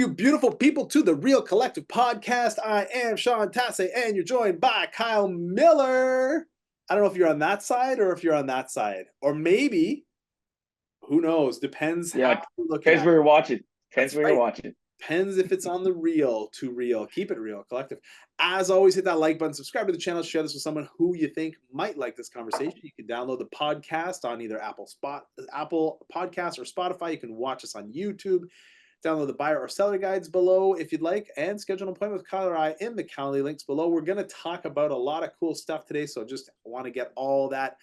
you beautiful people to the Real Collective Podcast. I am Sean Tasse, and you're joined by Kyle Miller. I don't know if you're on that side or if you're on that side. Or maybe, who knows, depends Yeah, how you're looking depends at where it. you're watching. That's Depends where right. you're watching. Depends if it's on the real to real. Keep it real, Collective. As always, hit that like button, subscribe to the channel, share this with someone who you think might like this conversation. You can download the podcast on either Apple Podcasts or Spotify. You can watch us on YouTube. Download the buyer or seller guides below if you'd like, and schedule an appointment with Kyle or I in the Calendly links below. We're going to talk about a lot of cool stuff today, so just want to get all that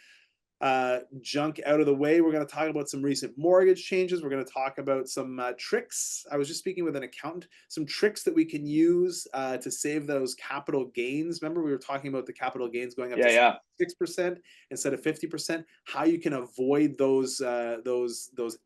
junk out of the way. We're going to talk about some recent mortgage changes. We're going to talk about some tricks. I was just speaking with an accountant, some tricks that we can use to save those capital gains. Remember, we were talking about the capital gains going up to 6% instead of 50%. How you can avoid those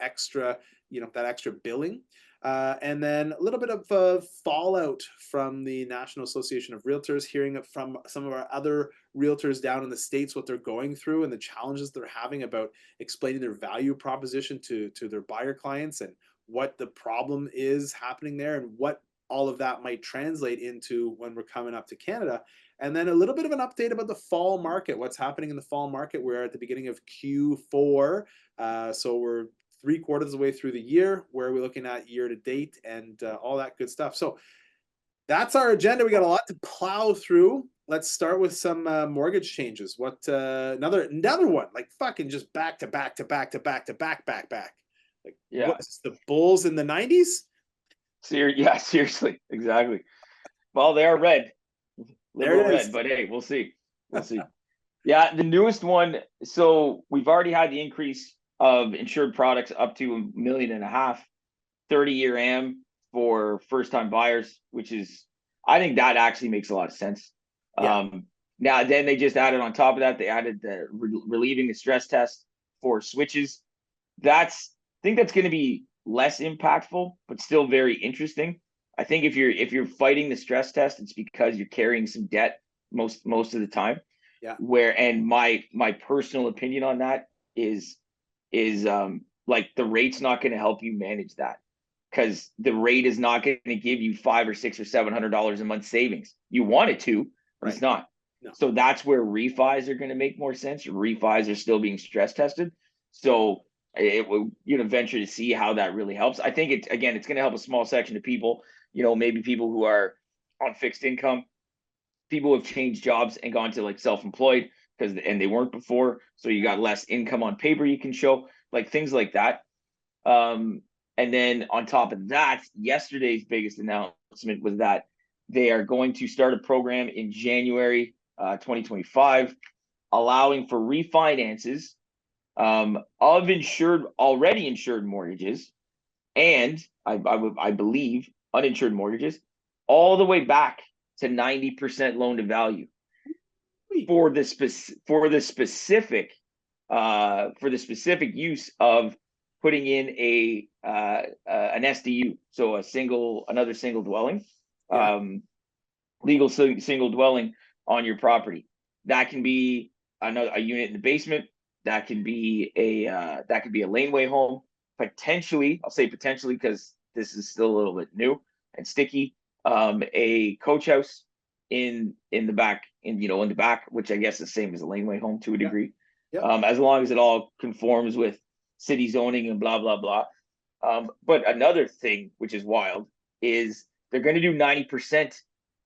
extra, that extra billing. And then a little bit of fallout from the National Association of Realtors, hearing from some of our other realtors down in the States, what they're going through and the challenges they're having about explaining their value proposition to their buyer clients and what the problem is happening there and what all of that might translate into when we're coming up to Canada. And then a little bit of an update about the fall market, what's happening in the fall market. We're at the beginning of Q4, so we're 3/4 of the way through the year. Where are we looking at year to date and all that good stuff. So that's our agenda. We got a lot to plow through. Let's start with some mortgage changes. What another one, like fucking just back to back to back to back to back. Like, Yeah. what's the Bulls in the 90s? Yeah, seriously. Exactly. Well, they are red. Liberal red, but hey, we'll see. We'll see. Yeah, the newest one. So we've already had the increase of insured products up to $1.5 million, 30-year AM for first-time buyers, which is, I think that actually makes a lot of sense. Yeah. Now, then they just added on top of that, they added the relieving the stress test for switches. I think that's going to be less impactful, but still very interesting. I think if you're fighting the stress test, it's because you're carrying some debt most of the time. Yeah. And my personal opinion on that is like the rate's not going to help you manage that, because the rate is not going to give you $500 or $600 or $700 a month savings. You want it to, but Right. It's not. No. So that's where refis are going to make more sense. Refis are still being stress tested. So it will, venture to see how that really helps. I think it's going to help a small section of people, maybe people who are on fixed income, people who have changed jobs and gone to like self-employed and they weren't before. So you got less income on paper you can show, like things like that. And then on top of that, yesterday's biggest announcement was that they are going to start a program in January 2025, allowing for refinances of already insured mortgages, and I believe uninsured mortgages, all the way back to 90% loan to value for the specific use of putting in an SDU, so another single dwelling, legal single dwelling on your property. That can be a unit in the basement. That can be a laneway home. Potentially, I'll say potentially because this is still a little bit new and sticky. A coach house in the back, in the back, which I guess is the same as a laneway home to a degree. As long as it all conforms with city zoning and blah blah blah. But another thing which is wild is they're going to do 90%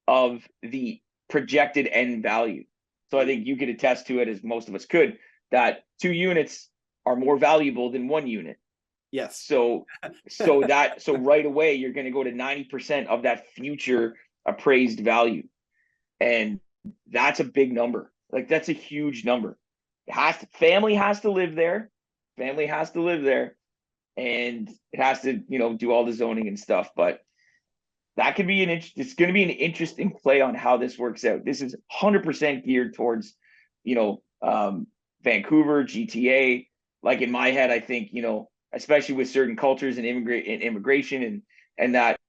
of the projected end value. So I think you could attest to it, as most of us could, that 2 units are more valuable than 1 unit. Yes. So right away you're going to go to 90% of that future appraised value, and that's a big number. Like, that's a huge number. Family has to live there, and it has to do all the zoning and stuff. But that could be it's going to be an interesting play on how this works out. This is 100% geared towards Vancouver, GTA. Like, in my head, I think especially with certain cultures and immigration and that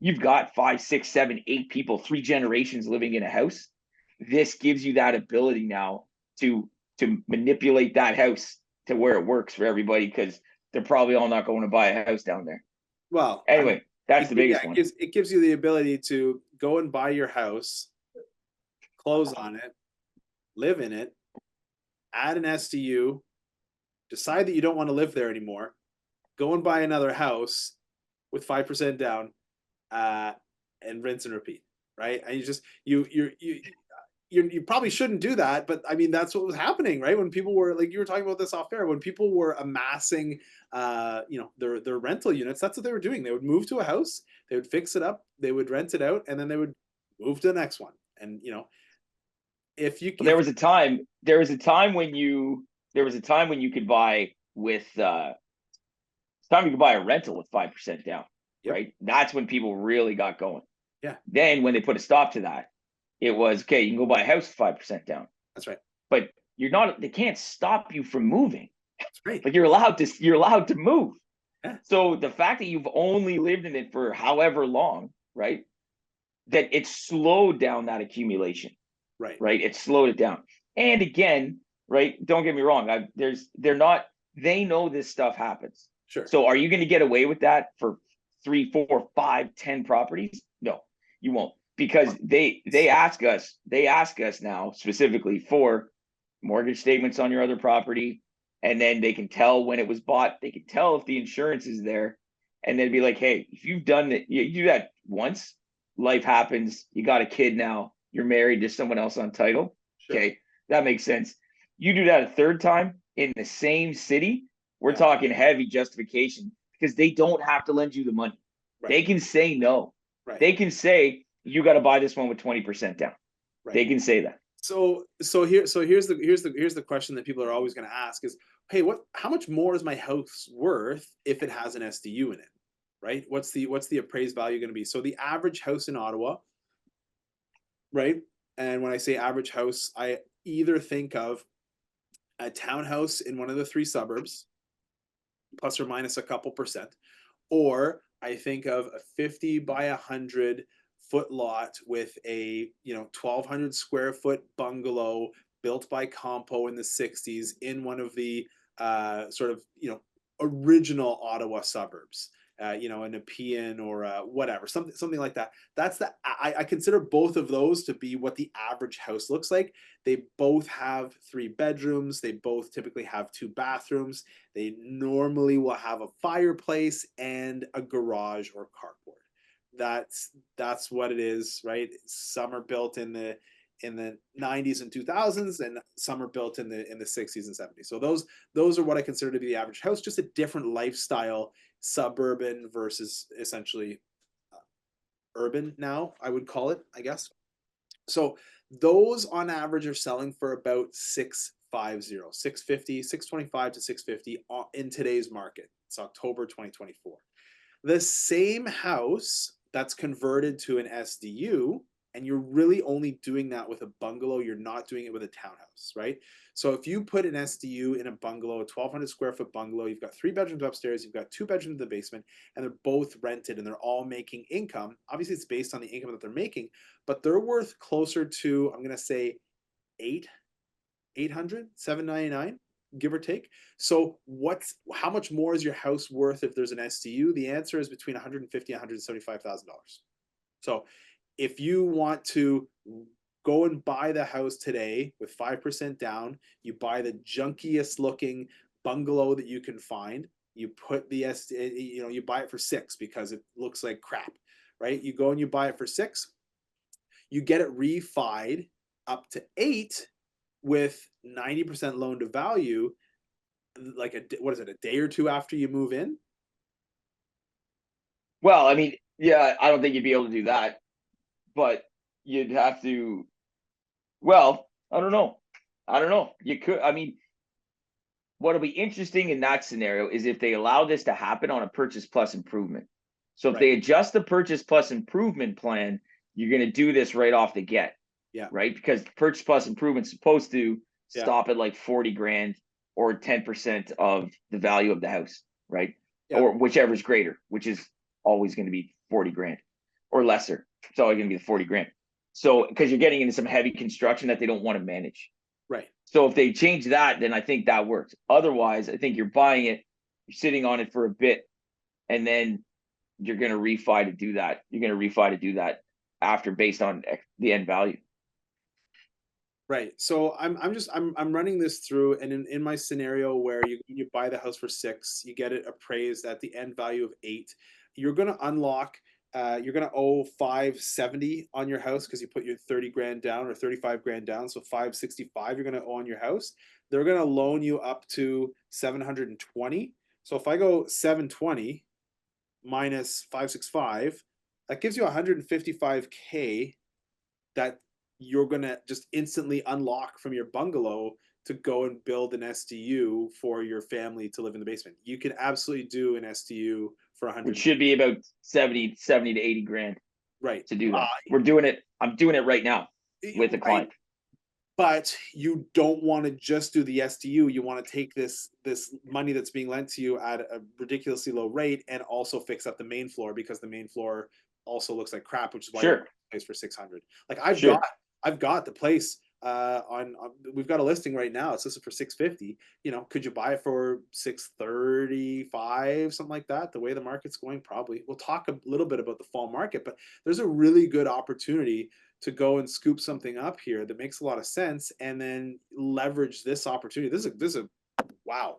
you've got 5, 6, 7, 8 people, 3 generations living in a house. This gives you that ability now to manipulate that house to where it works for everybody, because they're probably all not going to buy a house down there. Well, anyway, That's the biggest it one. gives you the ability to go and buy your house, close on it, live in it, add an SDU, decide that you don't want to live there anymore, go and buy another house with 5% down, and rinse and repeat, right? And you probably shouldn't do that, but I mean that's what was happening, right? When people were like, you were talking about this off air, when people were amassing, their rental units, that's what they were doing. They would move to a house, they would fix it up, they would rent it out, and then they would move to the next one. And if you, There was a time. There was a time when you. There was a time when you could buy with. It's time you could buy a rental with 5% down, yep, right? That's when people really got going. yeah, Then when they put a stop to that, it was okay. You can go buy a house with 5% down, that's right, but you're not. They can't stop you from moving. that's right, Like you're allowed to. You're allowed to move. yeah, So the fact that you've only lived in it for however long, right? That it slowed down that accumulation, right, right? It slowed it down. And again, right? Don't get me wrong. They're not. They know this stuff happens. sure, So are you going to get away with that for 3, 4, 5, 10 properties? No, you won't, because they ask us. They ask us now specifically for mortgage statements on your other property, and then they can tell when it was bought. They can tell if the insurance is there, and they'd be like, "Hey, if you've done it, you do that once. Life happens. You got a kid now. You're married to someone else on title. sure, Okay, that makes sense. You do that a third time in the same city, we're yeah, talking heavy justification, because they don't have to lend you the money. right, They can say no. right, They can say you got to buy this one with 20% down. right. They can say that. Here's the question that people are always going to ask is, hey, how much more is my house worth if it has an SDU in it, right? What's the appraised value going to be? So the average house in Ottawa, right? And when I say average house, I either think of a townhouse in one of the three suburbs, plus or minus a couple percent, or I think of a 50 by 100 foot lot with a 1,200 square foot bungalow built by Compo in the 60s in one of the sort of original Ottawa suburbs. In a Nepean or whatever, something like that. I consider both of those to be what the average house looks like. They both have 3 bedrooms. They both typically have 2 bathrooms. They normally will have a fireplace and a garage or carport. That's what it is, right? Some are built in the 90s and 2000s, and some are built in the 60s and 70s. So those are what I consider to be the average house, just a different lifestyle, suburban versus essentially urban now, I would call it, I guess. So those on average are selling for about 650, 650, 625 to 650 in today's market. It's October 2024. The same house that's converted to an SDU, and you're really only doing that with a bungalow, you're not doing it with a townhouse, right? So if you put an SDU in a bungalow, a 1,200 square foot bungalow, you've got 3 bedrooms upstairs, you've got 2 bedrooms in the basement, and they're both rented and they're all making income. Obviously, it's based on the income that they're making, but they're worth closer to, I'm going to say, 800, 799, give or take. So how much more is your house worth if there's an SDU? The answer is between $150,000 and $175,000. So if you want to go and buy the house today with 5% down, you buy the junkiest looking bungalow that you can find. You put the you buy it for 6 because it looks like crap, right? You go and you buy it for 6. You get it refied up to 8 with 90% loan to value, like a day or 2 after you move in. Well, I mean, yeah, I don't think you'd be able to do that, but you'd have to. Well, I don't know. I don't know. You could. I mean, what'll be interesting in that scenario is if they allow this to happen on a purchase plus improvement. So if Right. they adjust the purchase plus improvement plan, you're going to do this right off the get. Yeah. Right. Because purchase plus improvement's supposed to Yeah. stop at like 40 grand or 10% of the value of the house. Right. Yeah. Or whichever is greater, which is always going to be 40 grand or lesser. It's always going to be the 40 grand. So because you're getting into some heavy construction that they don't want to manage. Right. So if they change that, then I think that works. Otherwise, I think you're buying it, you're sitting on it for a bit, and then you're going to refi to do that. You're going to refi to do that after, based on the end value. Right. So I'm running this through, and in my scenario where you buy the house for 6, you get it appraised at the end value of 8, you're gonna unlock you're gonna owe 570 on your house because you put your 30 grand down or 35 grand down. So 565 you're gonna owe on your house. They're gonna loan you up to 720. So if I go 720 minus 565, that gives you 155K that you're gonna just instantly unlock from your bungalow to go and build an SDU for your family to live in the basement. You can absolutely do an SDU for 100, which should be about 70 to 80 grand right? to do that. We're doing it. I'm doing it right now with a client. But you don't want to just do the SDU. You want to take this money that's being lent to you at a ridiculously low rate and also fix up the main floor, because the main floor also looks like crap, which is why Sure. Place for 600. Like I've got the place on we've got a listing right now. It's listed for 650. You know, could you buy it for 635, something like that? The way the market's going, probably. We'll talk a little bit about the fall market, but there's a really good opportunity to go and scoop something up here that makes a lot of sense, and then leverage this opportunity. This is a wow.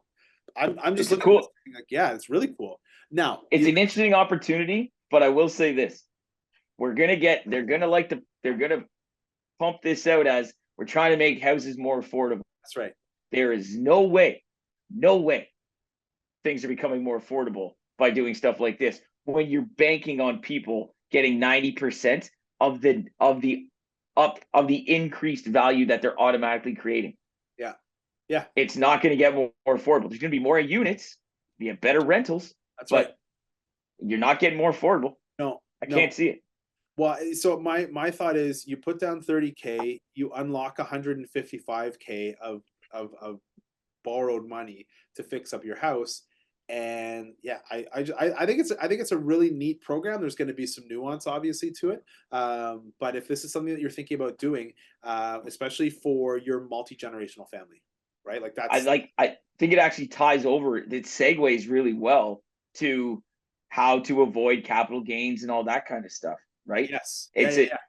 I'm just looking cool. at this, like, yeah, it's really cool. Now it's an interesting opportunity, but I will say this: they're gonna pump this out as we're trying to make houses more affordable. That's right. There is no way things are becoming more affordable by doing stuff like this when you're banking on people getting 90% of the increased value that they're automatically creating. Yeah. It's not going to get more affordable. There's going to be more units, be better rentals. That's but right. You're not getting more affordable. No, I can't see it. Well, so my thought is, you put down 30K, you unlock 155K of borrowed money to fix up your house. And yeah, I think it's a really neat program. There's going to be some nuance, obviously, to it. But if this is something that you're thinking about doing, especially for your multi-generational family, right? Like I think it actually ties over. It segues really well to how to avoid capital gains and all that kind of stuff, right? Yes.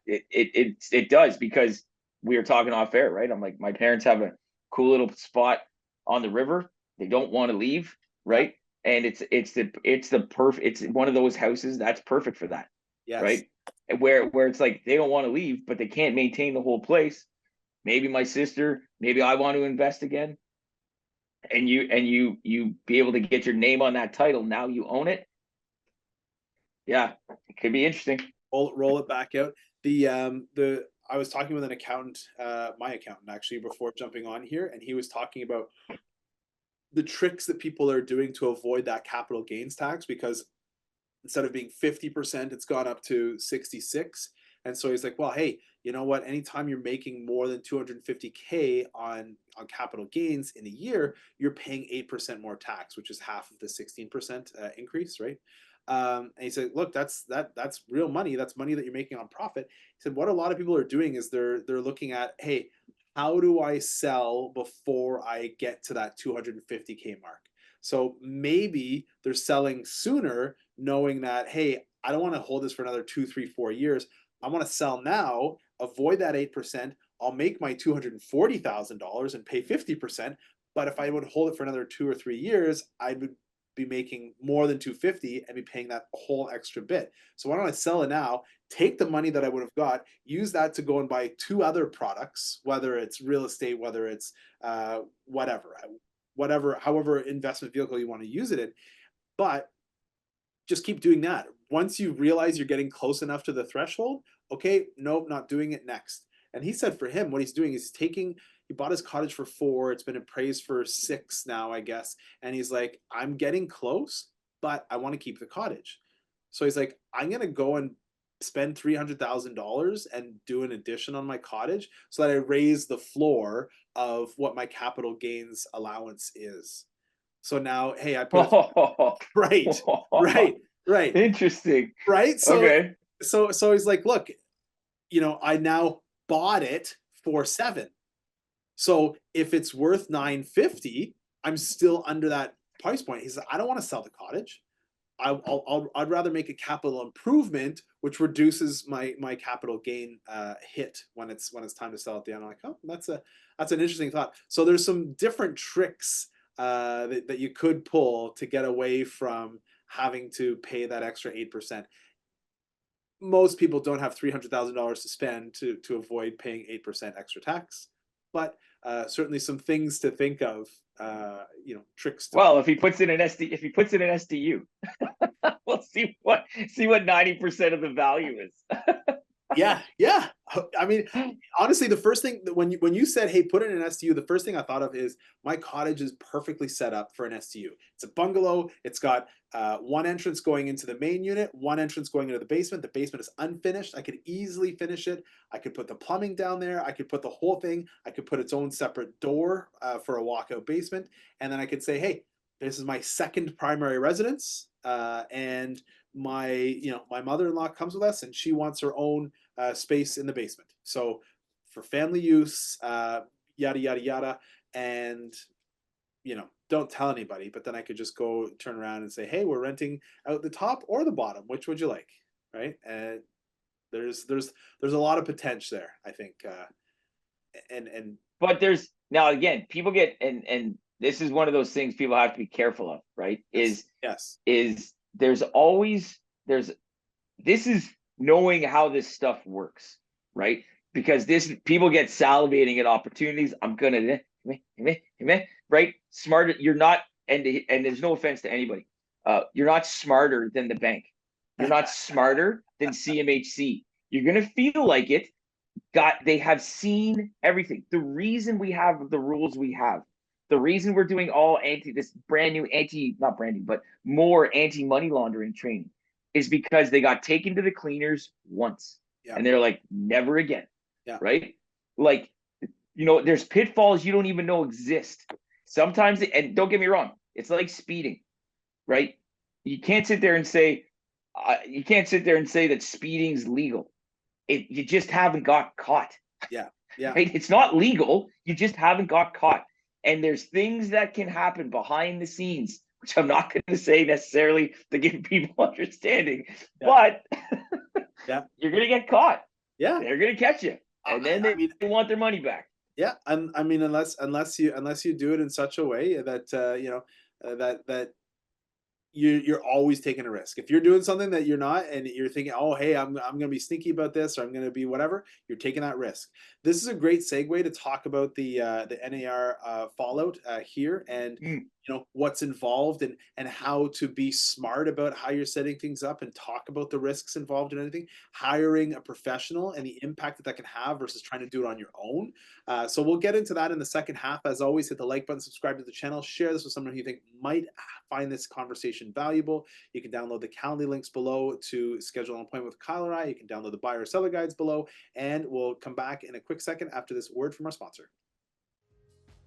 It does, because we were talking off air, right? I'm like, my parents have a cool little spot on the river. They don't want to leave, right? And it's one of those houses that's perfect for that. Yes. Right? Where it's like they don't want to leave, but they can't maintain the whole place. Maybe my sister, maybe I want to invest again. And you be able to get your name on that title. Now you own it. Yeah, it could be interesting. Roll it back out. I was talking with an accountant, my accountant actually, before jumping on here, and he was talking about the tricks that people are doing to avoid that capital gains tax, because instead of being 50%, it's gone up to 66. And so he's like, well, hey, you know what? Anytime you're making more than 250K on capital gains in a year, you're paying 8% more tax, which is half of the 16% increase, right? And he said, look, that's real money. That's money that you're making on profit. He said, what a lot of people are doing is they're looking at, hey, how do I sell before I get to that 250K mark? So maybe they're selling sooner, knowing that, hey, I don't want to hold this for another 2, 3, 4 years. I want to sell now, avoid that 8%. I'll make my $240,000 and pay 50%. But if I would hold it for another 2 or 3 years, I would be making more than 250 and be paying that whole extra bit. So why don't I sell it now, take the money that I would have got, use that to go and buy 2 other products, whether it's real estate, whether it's however investment vehicle you want to use it in. But just keep doing that. Once you realize you're getting close enough to the threshold, okay, nope, not doing it, next. And he said for him, what he's doing is he bought his cottage for 4. It's been appraised for 6 now, I guess. And he's like, I'm getting close, but I want to keep the cottage. So he's like, I'm going to go and spend $300,000 and do an addition on my cottage so that I raise the floor of what my capital gains allowance is. So now, hey, I put right. Interesting. Right. So, okay. So he's like, look, I now bought it for 7. So if it's worth 950, I'm still under that price point. He said, I don't want to sell the cottage. I'd rather make a capital improvement, which reduces my capital gain hit when it's time to sell at the end. I'm like, oh, that's an interesting thought. So there's some different tricks that you could pull to get away from having to pay that extra 8%. Most people don't have $300,000 to spend to avoid paying 8% extra tax, but certainly some things to think of. Tricks to. Well, if he puts in an SDU, we'll see what 90% of the value is. Yeah. I mean, honestly, the first thing that when you said, "Hey, put in an STU," the first thing I thought of is my cottage is perfectly set up for an STU. It's a bungalow. It's got one entrance going into the main unit, one entrance going into the basement. The basement is unfinished. I could easily finish it. I could put the plumbing down there. I could put the whole thing. I could put its own separate door for a walkout basement, and then I could say, "Hey, this is my second primary residence," and my mother-in-law comes with us, and she wants her own space in the basement. So for family use, yada, yada, yada. And, don't tell anybody, but then I could just go turn around and say, hey, we're renting out the top or the bottom. Which would you like? Right. And there's a lot of potential there, I think. But there's now again, people get, and this is one of those things people have to be careful of, right? Yes. Is this is knowing how this stuff works, right? Because people get salivating at opportunities. I'm gonna, right? Smarter, you're not, and there's no offense to anybody. You're not smarter than the bank. You're not smarter than CMHC. You're gonna feel like it. They have seen everything. The reason we have the rules we have, the reason we're doing this brand new not brand new, but more anti-money laundering training is because they got taken to the cleaners once. Yeah. And they're like, never again. Yeah. Right? Like, there's pitfalls you don't even know exist. Sometimes, and don't get me wrong, it's like speeding, right? You can't sit there and say that speeding's legal. You just haven't got caught. Yeah. Right? It's not legal. You just haven't got caught. And there's things that can happen behind the scenes, which I'm not going to say necessarily to give people understanding, but you're going to get caught. Yeah. They're going to catch you. And then they want their money back. Yeah. I mean, unless you do it in such a way that, that you're always taking a risk. If you're doing something that you're not, and you're thinking, oh, hey, I'm going to be sneaky about this, or I'm going to be whatever, you're taking that risk. This is a great segue to talk about the NAR fallout here, and what's involved, and how to be smart about how you're setting things up, and talk about the risks involved in anything. Hiring a professional and the impact that can have versus trying to do it on your own. So we'll get into that in the second half. As always, hit the like button, subscribe to the channel, share this with someone who you think might find this conversation valuable. You can download the Calendly links below to schedule an appointment with Kyle or I. You can download the buyer or seller guides below, and we'll come back in a quick second after this word from our sponsor.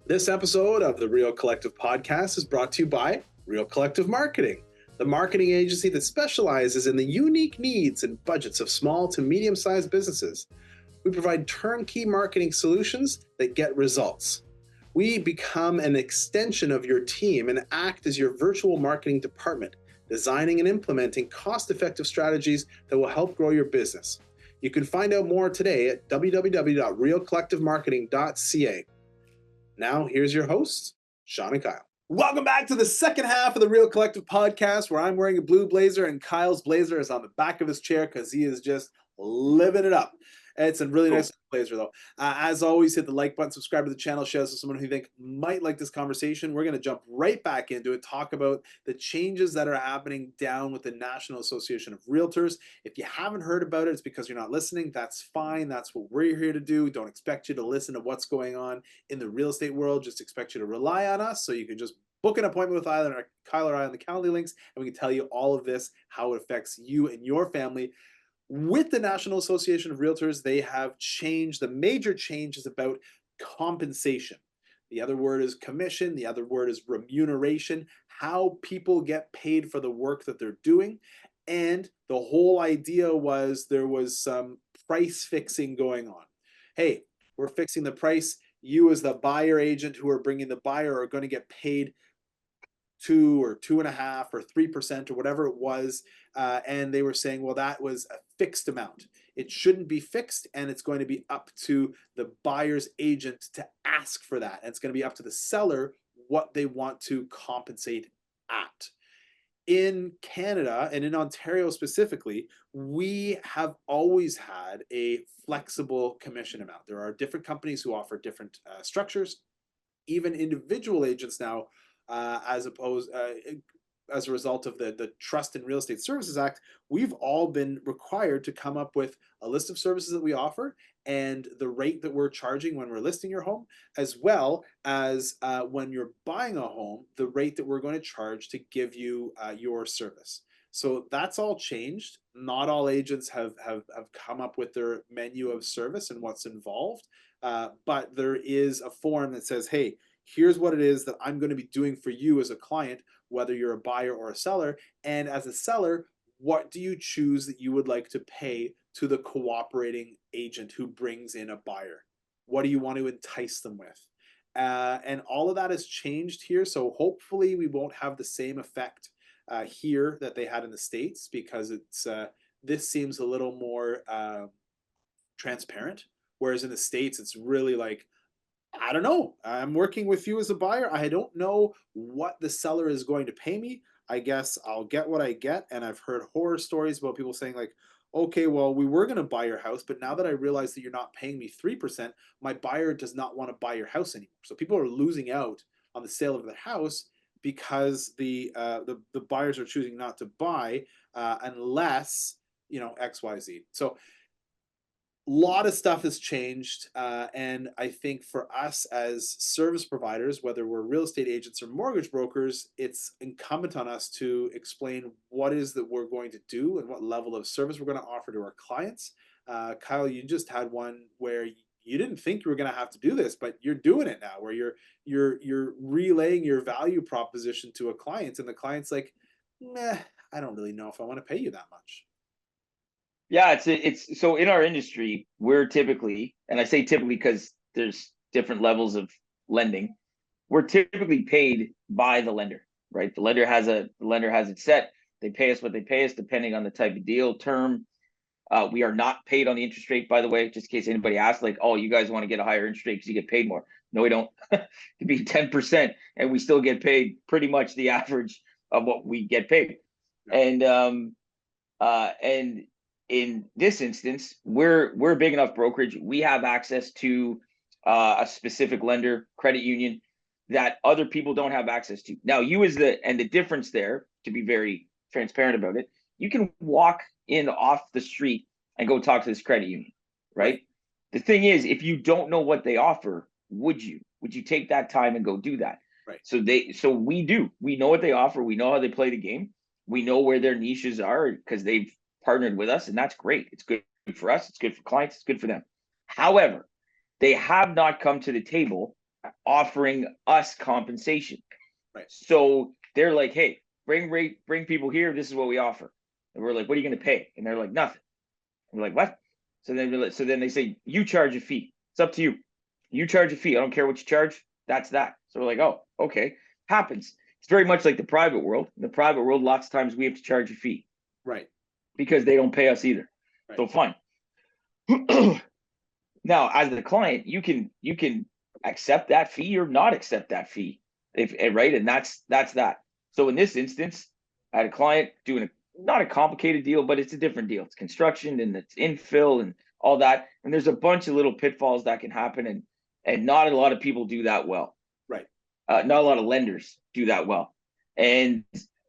This episode of the Real Collective podcast is brought to you by Real Collective Marketing, the marketing agency that specializes in the unique needs and budgets of small to medium-sized businesses. We provide turnkey marketing solutions that get results. We become an extension of your team and act as your virtual marketing department, designing and implementing cost-effective strategies that will help grow your business. You can find out more today at www.realcollectivemarketing.ca. Now, here's your hosts, Sean and Kyle. Welcome back to the second half of the Real Collective podcast, where I'm wearing a blue blazer and Kyle's blazer is on the back of his chair because he is just living it up. It's a really nice blazer, though. As always, hit the like button, subscribe to the channel, share this with someone who you think might like this conversation. We're going to jump right back into it, talk about the changes that are happening down with the National Association of Realtors. If you haven't heard about it, it's because you're not listening. That's fine. That's what we're here to do. Don't expect you to listen to what's going on in the real estate world. Just expect you to rely on us, so you can just book an appointment with either Kyle or I on the Calendly links, and we can tell you all of this, how it affects you and your family. With the National Association of Realtors, they have changed. The major change is about compensation. The other word is commission. The other word is remuneration, how people get paid for the work that they're doing. And the whole idea was there was some price fixing going on. Hey, we're fixing the price. You as the buyer agent who are bringing the buyer are going to get paid 2 or 2.5 or 3% or whatever it was. And they were saying, well, that was a fixed amount. It shouldn't be fixed, and it's going to be up to the buyer's agent to ask for that. And it's going to be up to the seller what they want to compensate at. In Canada and in Ontario specifically, we have always had a flexible commission amount. There are different companies who offer different structures. Even individual agents now, as opposed as a result of the Trust in Real Estate Services Act, we've all been required to come up with a list of services that we offer and the rate that we're charging when we're listing your home, as well as when you're buying a home, the rate that we're going to charge to give you your service. So that's all changed. Not all agents have come up with their menu of service and what's involved, but there is a form that says, hey, here's what it is that I'm going to be doing for you as a client, whether you're a buyer or a seller. And as a seller, what do you choose that you would like to pay to the cooperating agent who brings in a buyer? What do you want to entice them with? And all of that has changed here. So hopefully we won't have the same effect here that they had in the States, because it's this seems a little more transparent. Whereas in the States, it's really like, I don't know. I'm working with you as a buyer. I don't know what the seller is going to pay me. I guess I'll get what I get. And I've heard horror stories about people saying like, okay, well, we were going to buy your house, but now that I realize that you're not paying me 3%, my buyer does not want to buy your house anymore. So people are losing out on the sale of their house because the buyers are choosing not to buy unless, you know, XYZ. So lot of stuff has changed, and I think for us as service providers, whether we're real estate agents or mortgage brokers, it's incumbent on us to explain what it is that we're going to do and what level of service we're going to offer to our clients. Kyle, you just had one where you didn't think you were going to have to do this, but you're doing it now, where you're relaying your value proposition to a client, and the client's like, meh, I don't really know if I want to pay you that much. Yeah, it's so in our industry, we're typically, and I say typically because there's different levels of lending, we're typically paid by the lender, right? The lender has it set. They pay us what they pay us depending on the type of deal, term. We are not paid on the interest rate, by the way, just in case anybody asks, like, oh, you guys want to get a higher interest rate because you get paid more. No, we don't. It could be 10%, and we still get paid pretty much the average of what we get paid. And in this instance, we're a big enough brokerage. We have access to a specific lender, credit union, that other people don't have access to. Now, the difference there, to be very transparent about it, you can walk in off the street and go talk to this credit union, right? The thing is, if you don't know what they offer, would you take that time and go do that? Right. So we do. We know what they offer. We know how they play the game. We know where their niches are because they've partnered with us, and that's great. It's good for us. It's good for clients. It's good for them. However, they have not come to the table offering us compensation. Right. So they're like, hey, bring people here. This is what we offer. And we're like, what are you going to pay? And they're like, nothing. And we're like, what? So then they say, you charge a fee. It's up to you. You charge a fee. I don't care what you charge. That's that. So we're like, oh, okay. Happens. It's very much like the private world. In the private world, lots of times we have to charge a fee. Right. Because they don't pay us either. Right. So fine. Now, as the client, you can accept that fee or not accept that fee, right? And that's that. So in this instance, I had a client doing not a complicated deal, but it's a different deal. It's construction and it's infill and all that. And there's a bunch of little pitfalls that can happen, and not a lot of people do that well. Right. Not a lot of lenders do that well. And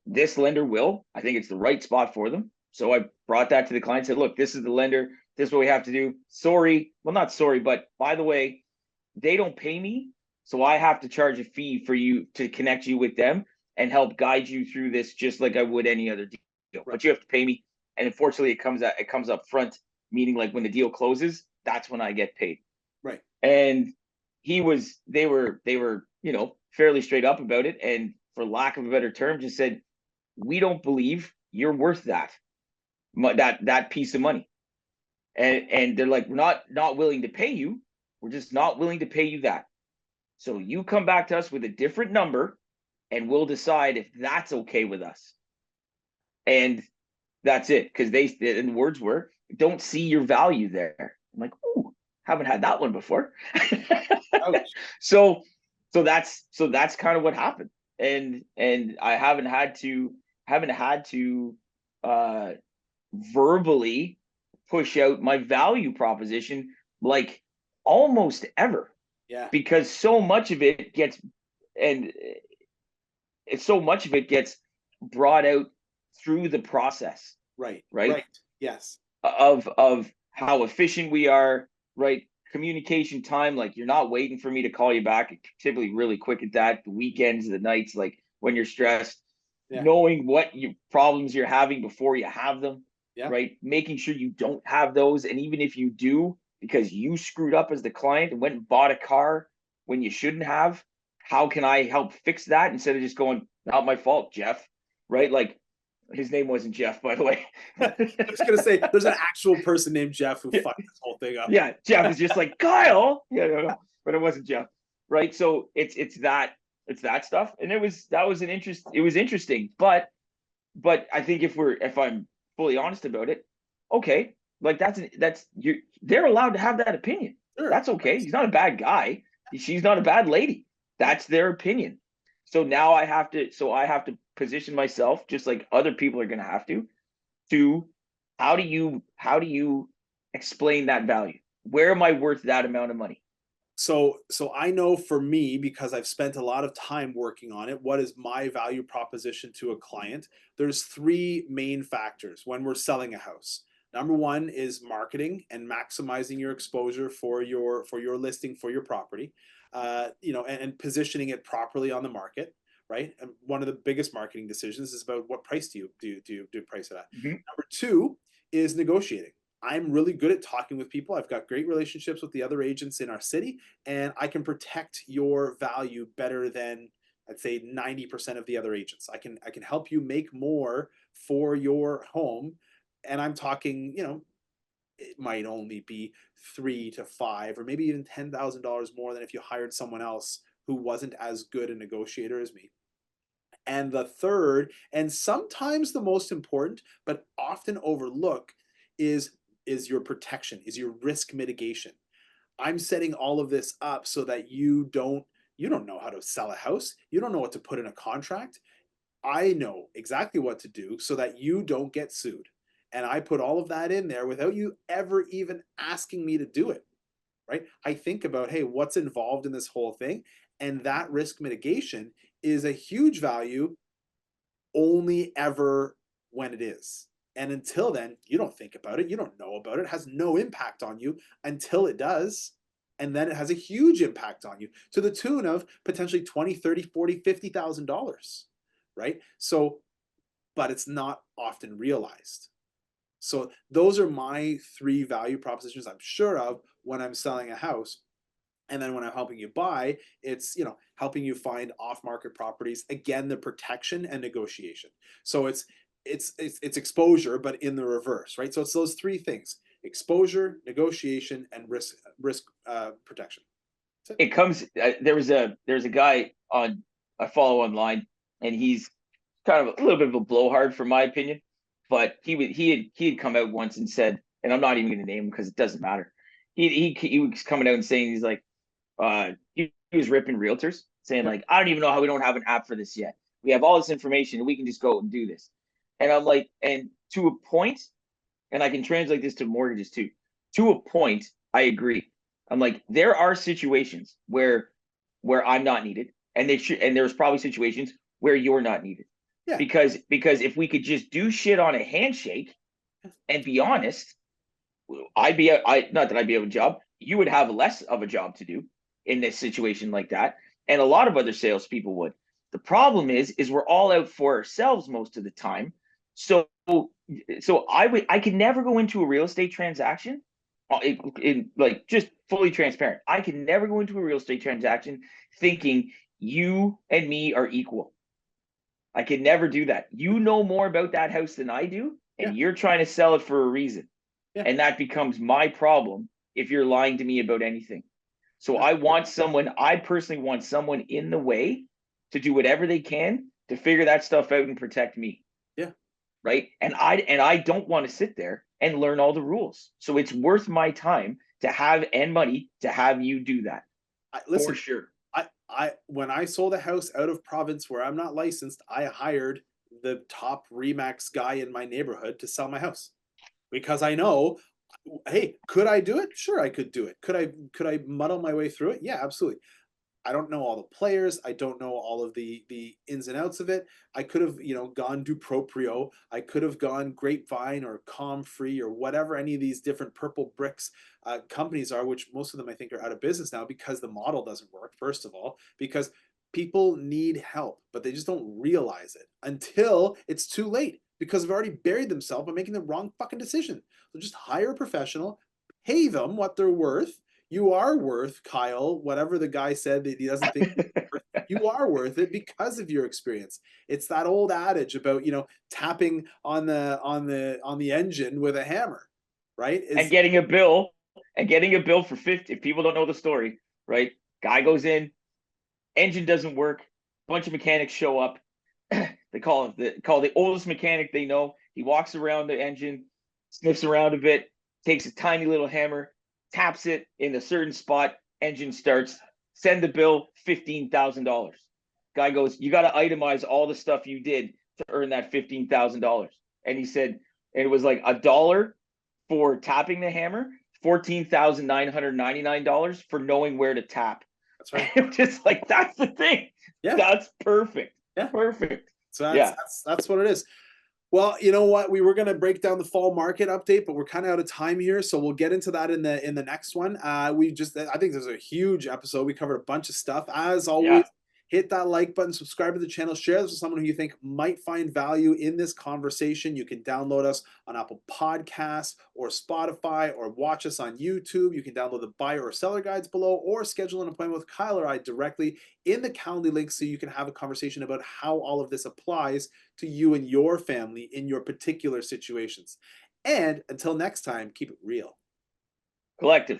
this lender will. I think it's the right spot for them. So I brought that to the client, said, look, this is the lender. This is what we have to do. Sorry. Well, not sorry, but by the way, they don't pay me. So I have to charge a fee for you to connect you with them and help guide you through this just like I would any other deal. Right. But you have to pay me. And unfortunately, it comes up front, meaning like when the deal closes, that's when I get paid. Right. And they were, fairly straight up about it. And for lack of a better term, just said, we don't believe you're worth that piece of money. And they're like, we're not willing to pay you. We're just not willing to pay you that. So you come back to us with a different number and we'll decide if that's okay with us. And that's it. Because and the words were, don't see your value there. I'm like, ooh, haven't had that one before. so that's kind of what happened. And I haven't had to verbally push out my value proposition like almost ever. Yeah. Because so much of it gets brought out through the process. Right. Yes. Of how efficient we are, right? Communication time, like you're not waiting for me to call you back. It's typically really quick at that. The weekends, the nights, like when you're stressed, knowing what problems you're having before you have them, right? Making sure you don't have those. And even if you do, because you screwed up as the client and went and bought a car when you shouldn't have, how can I help fix that instead of just going, not my fault, Jeff, right? Like, his name wasn't Jeff, by the way. I was gonna say there's an actual person named Jeff who fucked this whole thing up. Yeah, Jeff is just like Kyle. Yeah, no, but it wasn't Jeff, right? So it's that stuff, and it was interesting, but I think if I'm fully honest about it, okay, like they're allowed to have that opinion. Sure. That's okay. He's not a bad guy. She's not a bad lady. That's their opinion. So now I have to position myself, just like other people are going to have to how do you explain that value? Where am I worth that amount of money? So I know for me, because I've spent a lot of time working on it, what is my value proposition to a client? There's three main factors when we're selling a house. Number one is marketing and maximizing your exposure for your listing, for your property, and positioning it properly on the market. Right. And one of the biggest marketing decisions is about what price do you price it at. Mm-hmm. Number two is negotiating. I'm really good at talking with people. I've got great relationships with the other agents in our city, and I can protect your value better than, I'd say, 90% of the other agents. I can help you make more for your home. And I'm talking, it might only be $3,000 to $5,000 or maybe even $10,000 more than if you hired someone else who wasn't as good a negotiator as me. And the third, and sometimes the most important, but often overlooked, is your protection, is your risk mitigation. I'm setting all of this up so that you don't know how to sell a house. You don't know what to put in a contract. I know exactly what to do so that you don't get sued. And I put all of that in there without you ever even asking me to do it, right? I think about, hey, what's involved in this whole thing? And that risk mitigation is a huge value only ever when it is. And until then, you don't think about it. You don't know about it. It has no impact on you until it does. And then it has a huge impact on you to the tune of potentially $20,000, $30,000, $40,000, $50,000, right? So, but it's not often realized. So those are my three value propositions I'm sure of when I'm selling a house. And then when I'm helping you buy, it's, helping you find off-market properties. Again, the protection and negotiation. So it's exposure, but in the reverse, right? So it's those three things: exposure, negotiation, and risk protection. It comes. There's a guy I follow online, and he's kind of a little bit of a blowhard, for my opinion. But he had come out once and said, and I'm not even going to name him because it doesn't matter. He was coming out and saying, he's like, he was ripping realtors, saying like, I don't even know how we don't have an app for this yet. We have all this information and we can just go and do this. And I'm like, and to a point, and I can translate this to mortgages too. To a point, I agree. I'm like, there are situations where I'm not needed, and there's probably situations where you're not needed. Yeah. Because if we could just do shit on a handshake and be honest, not that I'd be out of a job, you would have less of a job to do in this situation like that. And a lot of other salespeople would. The problem is we're all out for ourselves most of the time. So I could never go into a real estate transaction in like, just fully transparent. I can never go into a real estate transaction thinking you and me are equal. I could never do that. You know more about that house than I do, and you're trying to sell it for a reason. Yeah. And that becomes my problem if you're lying to me about anything. So I personally want someone in the way to do whatever they can to figure that stuff out and protect me. Yeah. Right. And I don't want to sit there and learn all the rules. So it's worth my time to have and money to have you do that. Listen, for sure. When I sold a house out of province where I'm not licensed, I hired the top Remax guy in my neighborhood to sell my house, because I know, hey, could I do it? Sure, I could do it. Could I muddle my way through it? Yeah, absolutely. I don't know all the players. I don't know all of the ins and outs of it. I could have, gone do Proprio. I could have gone Grapevine or Comfree or whatever any of these different purple bricks companies are, which most of them I think are out of business now because the model doesn't work, first of all, because people need help, but they just don't realize it until it's too late because they've already buried themselves by making the wrong fucking decision. So just hire a professional, pay them what they're worth. You are worth, Kyle, whatever the guy said that he doesn't think you are worth it because of your experience. It's that old adage about, tapping on the engine with a hammer, right? And getting a bill for 50. If people don't know the story, right? Guy goes in, engine doesn't work, bunch of mechanics show up. They call the oldest mechanic they know. He walks around the engine, sniffs around a bit, takes a tiny little hammer, taps it in a certain spot, engine starts, send the bill, $15,000. Guy goes, you got to itemize all the stuff you did to earn that $15,000. And he said, and it was like $1 for tapping the hammer, $14,999 for knowing where to tap. That's right. Just like, that's the thing. Yeah. That's perfect. Yeah. Perfect. So that's what it is. Well, you know what? We were going to break down the fall market update, but we're kind of out of time here, so we'll get into that in the next one. I think there's a huge episode. We covered a bunch of stuff. As always, hit that like button, subscribe to the channel, share this with someone who you think might find value in this conversation. You can download us on Apple Podcasts or Spotify, or watch us on YouTube. You can download the buyer or seller guides below, or schedule an appointment with Kyle or I directly in the Calendly link so you can have a conversation about how all of this applies to you and your family in your particular situations. And until next time, keep it real. Collective.